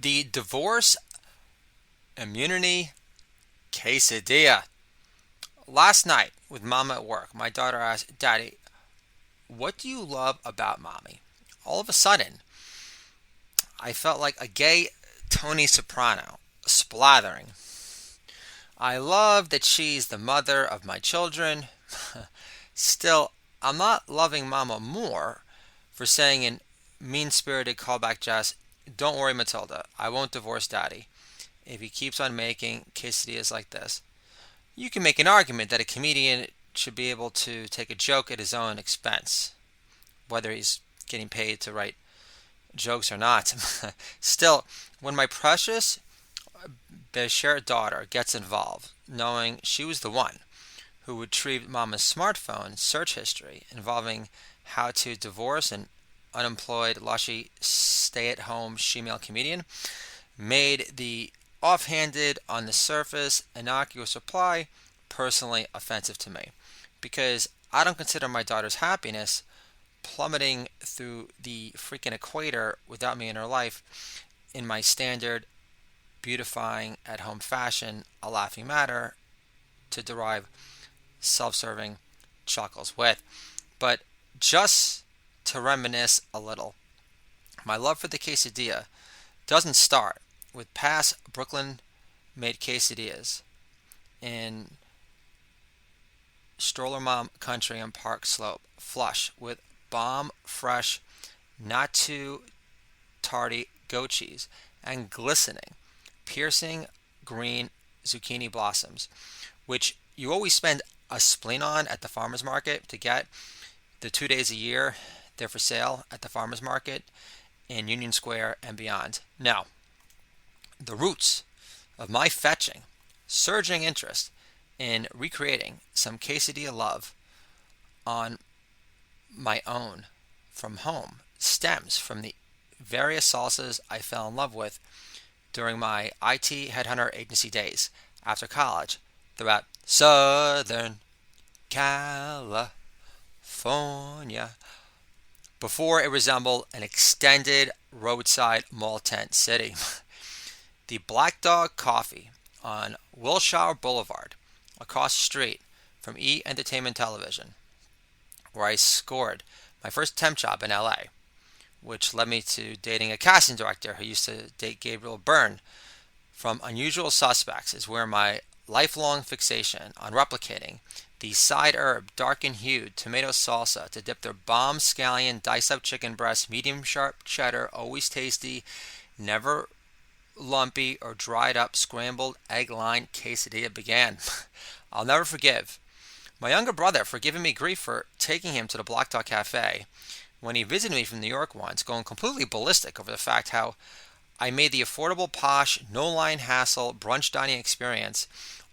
The divorce immunity quesadilla. Last night with Mama at work, my daughter asked, Daddy, what do you love about Mommy? All of a sudden, I felt like a gay Tony Soprano, splattering. I love that she's the mother of my children. Still, I'm not loving Mama more for saying in mean spirited callback jest, Don't worry, Matilda, I won't divorce Daddy if he keeps on making quesadillas like this. You can make an argument that a comedian should be able to take a joke at his own expense, whether he's getting paid to write jokes or not. Still, when my precious Bashir daughter gets involved, knowing she was the one who retrieved Mama's smartphone search history involving how to divorce an unemployed, lushy, stay-at-home female comedian, made the offhanded, on the surface, innocuous reply personally offensive to me, because I don't consider my daughter's happiness plummeting through the freaking equator without me in her life in my standard beautifying at home fashion a laughing matter to derive self-serving chuckles with. But just to reminisce a little, my love for the quesadilla doesn't start with past Brooklyn made quesadillas in Stroller Mom Country and Park Slope, flush with bomb fresh, not too tardy goat cheese and glistening, piercing green zucchini blossoms, which you always spend a spleen on at the farmer's market to get the 2 days a year they're for sale at the farmer's market in Union Square and beyond. Now, the roots of my fetching, surging interest in recreating some quesadilla love on my own from home stems from the various salsas I fell in love with during my IT headhunter agency days after college throughout Southern California before it resembled an extended roadside mall tent city. The Black Dog Coffee on Wilshire Boulevard, across the street from E! Entertainment Television, where I scored my first temp job in LA, which led me to dating a casting director who used to date Gabriel Byrne from Unusual Suspects, is where my lifelong fixation on replicating the side herb dark and hued tomato salsa to dip their bomb scallion diced up chicken breast, medium sharp cheddar, always tasty, never lumpy or dried up scrambled egg line quesadilla began. I'll never forgive my younger brother for giving me grief for taking him to the Black Dog Cafe when he visited me from New York once, going completely ballistic over the fact how I made the affordable, posh, no-line hassle brunch dining experience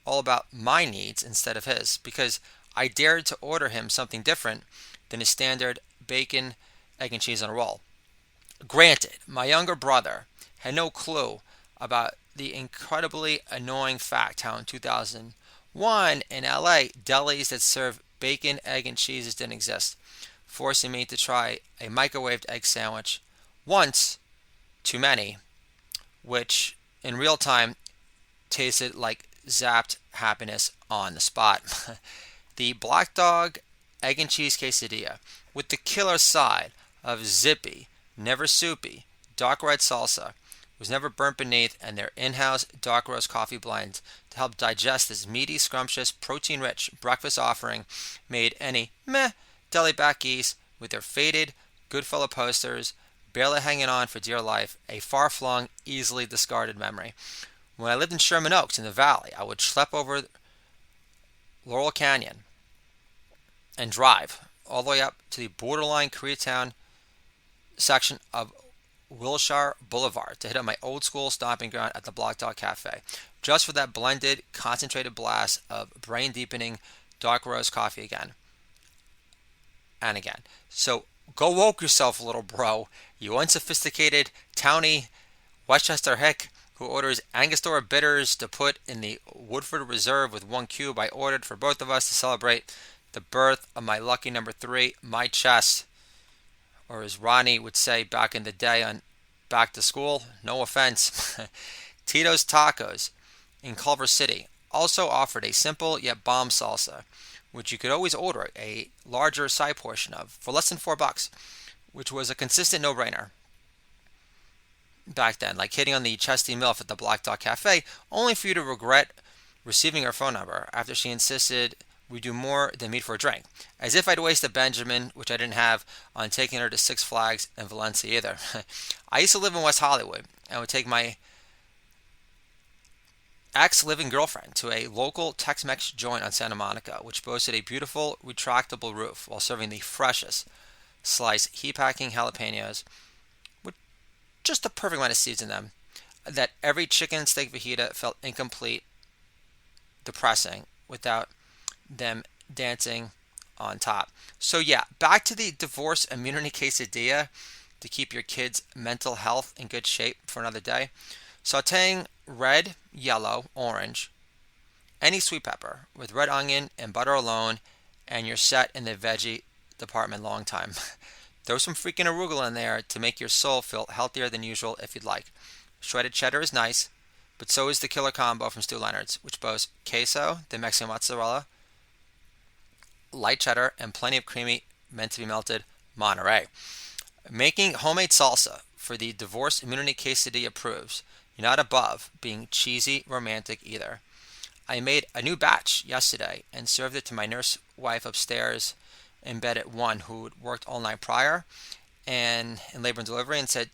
all about my needs instead of his, because I dared to order him something different than his standard bacon, egg, and cheese on a roll. Granted, my younger brother had no clue about the incredibly annoying fact how in 2001 in LA, delis that serve bacon, egg, and cheeses didn't exist, forcing me to try a microwaved egg sandwich once too many, which in real time tasted like zapped happiness on the spot. The Black Dog Egg and Cheese Quesadilla with the killer side of zippy, never soupy, dark red salsa was never burnt beneath, and their in-house dark roast coffee blend to help digest this meaty, scrumptious, protein-rich breakfast offering made any meh deli back geese with their faded Goodfellow posters barely hanging on for dear life a far-flung, easily discarded memory. When I lived in Sherman Oaks in the valley, I would schlep over Laurel Canyon and drive all the way up to the borderline Koreatown section of Wilshire Boulevard to hit up my old school stomping ground at the Black Dog Cafe, just for that blended, concentrated blast of brain-deepening dark roast coffee again and again. So go woke yourself, little bro, you unsophisticated, towny Westchester hick who orders Angostura bitters to put in the Woodford Reserve with 1 cube I ordered for both of us to celebrate the birth of my lucky number 3, my chest. Or as Ronnie would say back in the day on back to school. No offense. Tito's Tacos in Culver City also offered a simple yet bomb salsa, which you could always order a larger side portion of for less than $4, which was a consistent no-brainer back then, like hitting on the Chesty MILF at the Black Dog Cafe, only for you to regret receiving her phone number after she insisted we do more than meet for a drink. As if I'd waste a Benjamin, which I didn't have, on taking her to Six Flags in Valencia either. I used to live in West Hollywood and would take my ex-living girlfriend to a local Tex-Mex joint on Santa Monica, which boasted a beautiful retractable roof while serving the freshest sliced heat-packing jalapenos with just the perfect amount of seeds in them that every chicken steak fajita felt incomplete, depressing, without them dancing on top. So yeah, back to the divorce immunity quesadilla to keep your kids' mental health in good shape for another day. Sauteing red, yellow, orange, any sweet pepper with red onion and butter alone, and you're set in the veggie department long time. Throw some freaking arugula in there to make your soul feel healthier than usual if you'd like. Shredded cheddar is nice, but so is the killer combo from Stu Leonard's, which boasts queso, the Mexican mozzarella, light cheddar, and plenty of creamy, meant to be melted Monterey. Making homemade salsa for the divorce immunity quesadilla proves you're not above being cheesy romantic either. I made a new batch yesterday and served it to my nurse wife upstairs in bed at 1 who had worked all night prior and in labor and delivery, and said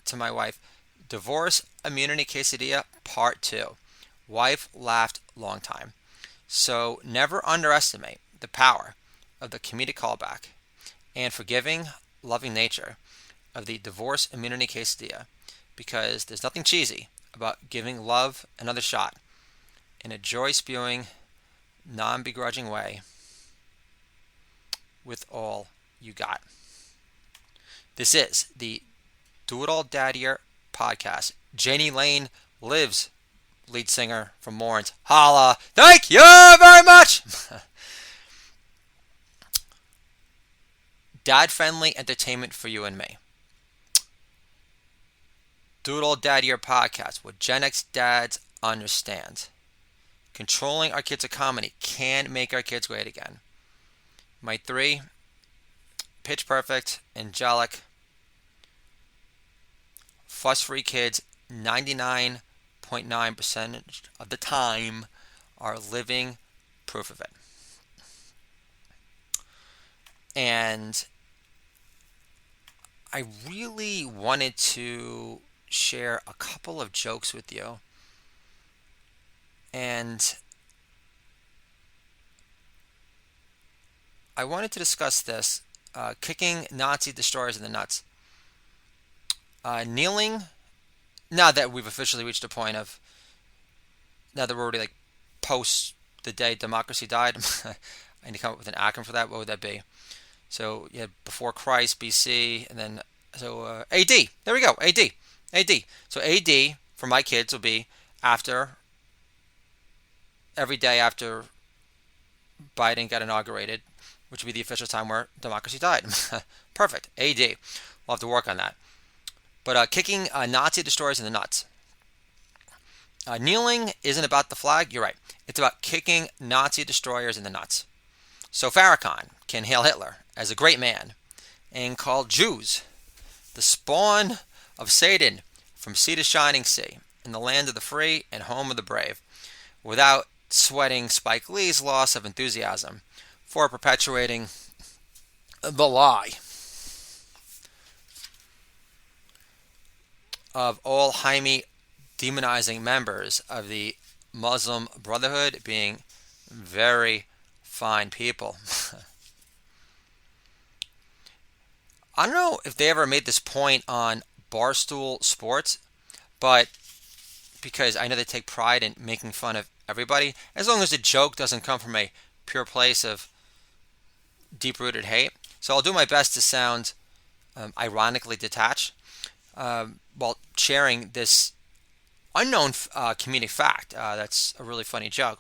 to my wife, divorce immunity quesadilla part 2. Wife laughed long time. So never underestimate the power of the comedic callback and forgiving, loving nature of the divorce immunity quesadilla, because there's nothing cheesy about giving love another shot in a joy-spewing, non-begrudging way with all you got. This is the Do It All Daddier podcast. Janie Lane lives, lead singer from Morin's. Holla! Thank you very much! Dad-friendly entertainment for you and me. Do It All Daddier podcast, what Gen X dads understand. Controlling our kids' comedy can make our kids great again. My 3, pitch perfect, angelic, fuss-free kids, 99.9% of the time, are living proof of it. And I really wanted to share a couple of jokes with you. And I wanted to discuss this, kicking Nazi destroyers in the nuts. Kneeling, now that we've officially reached a point of, now that we're already like post the day democracy died, I need to come up with an acronym for that. What would that be? So yeah, before Christ, BC, and then, so AD. There we go, AD. So AD for my kids will be after, every day after Biden got inaugurated, which would be the official time where democracy died. Perfect. AD. We'll have to work on that. But kicking Nazi destroyers in the nuts. Kneeling isn't about the flag. You're right. It's about kicking Nazi destroyers in the nuts. So Farrakhan can hail Hitler as a great man and call Jews the spawn of Satan from sea to shining sea in the land of the free and home of the brave, without sweating Spike Lee's loss of enthusiasm for perpetuating the lie of all Jaime demonizing members of the Muslim Brotherhood being very fine people. I don't know if they ever made this point on Barstool Sports, but because I know they take pride in making fun of everybody, as long as the joke doesn't come from a pure place of deep-rooted hate. So I'll do my best to sound ironically detached while sharing this unknown comedic fact. That's a really funny joke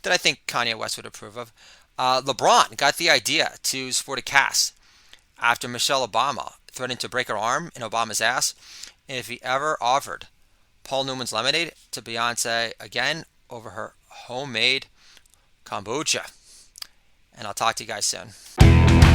that I think Kanye West would approve of. LeBron got the idea to sport a cast after Michelle Obama threatened to break her arm in Obama's ass And if he ever offered Paul Newman's lemonade to Beyonce again over her homemade kombucha. And I'll talk to you guys soon.